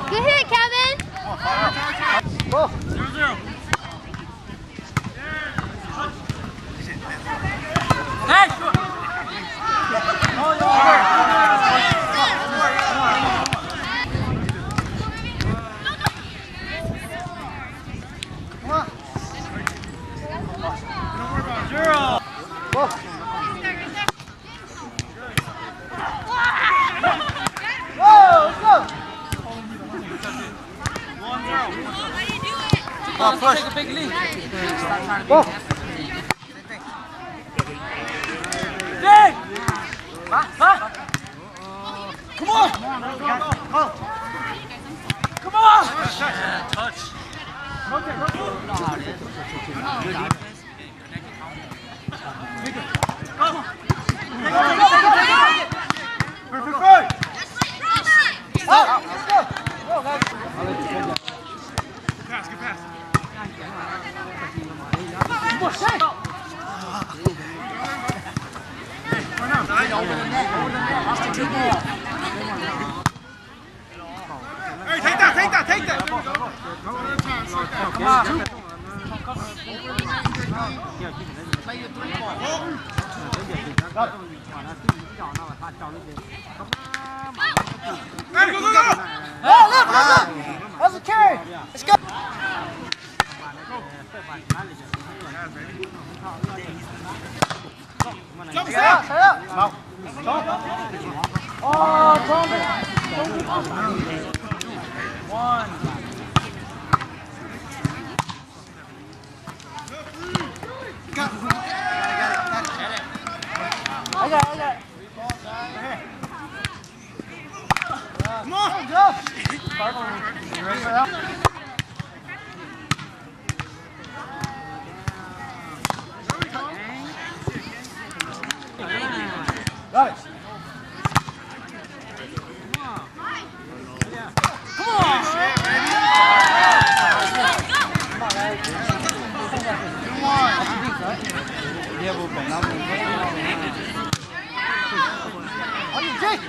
Good hit, Kevin. Push. Take a big lead. Dang! Come on! Come on! Touch. Perfect fight! Pass, good pass. Hey, take that, take that, take that. Come on. Hey, go, go, go. Oh, look. That's a carry. Let's go. Jump, Set up. Oh, Tommy. One. I got it. Come on. Go. Got it. On you, Jake.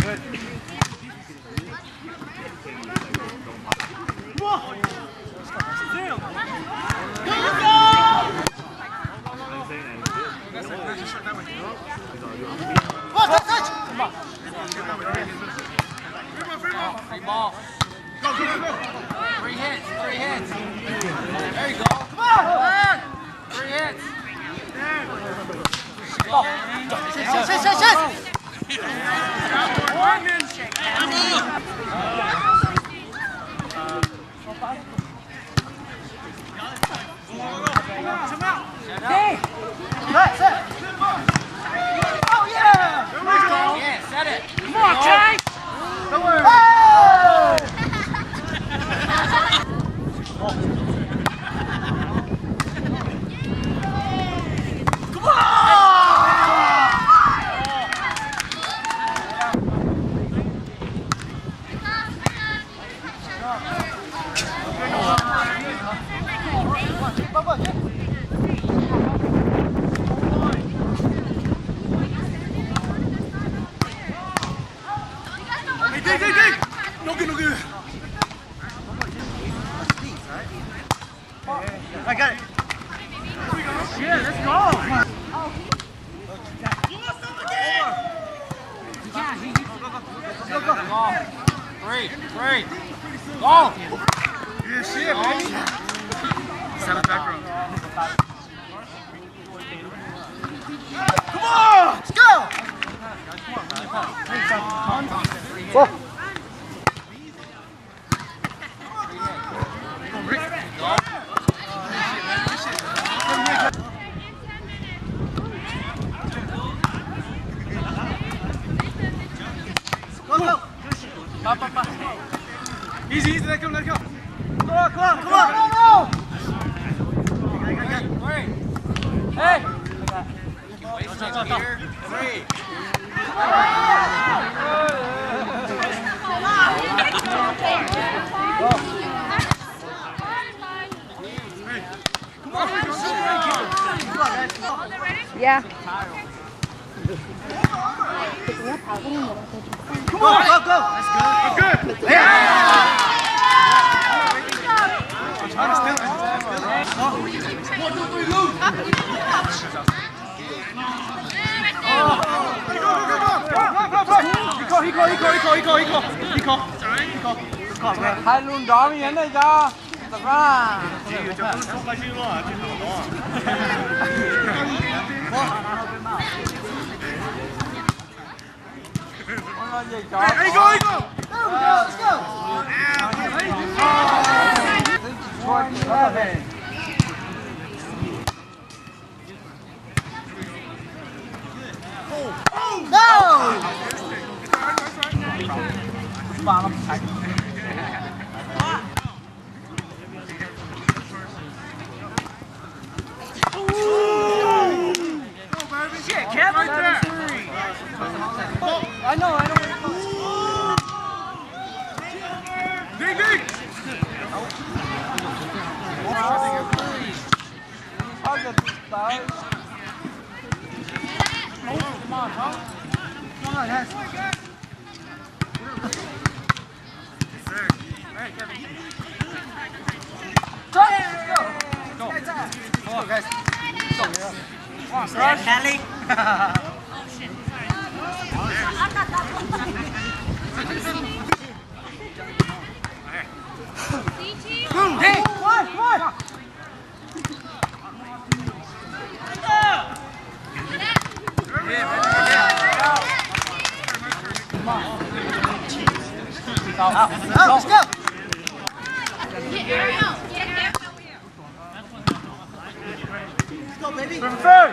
Good. Come on. Touch. Come on. Free ball. Go, go, go, go. 3 hits, 3 hits. There you go. Come on. 3 hits. Shit. Hey. Right, set. Oh, yeah. Yeah, set it. Come on, Chase. Don't worry. Hey. Come on! Hey, dig! No good. I got it. Yeah, let's go. Go. 3. Go. Good shit, baby. Set it back row. Come on, let's go. Whoa. Easy, let go. Come on, no! Hey! Three. Yeah. Come on, go! That's good. Yeah! Hai luôn đó mình nhấn đây cho. Tập ra. Hey, go! Let's go! No! Shit, Kevin! Right there. I know. Dig! I'll get started. Come on, huh? Come on, guys. Go! Come on, guys. Kelly. Hey, come on! Let's go! Let's go, baby! Third.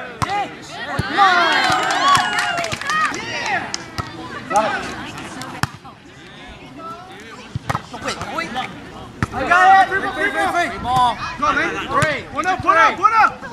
I got it! Three ball. Go, man! 1 up!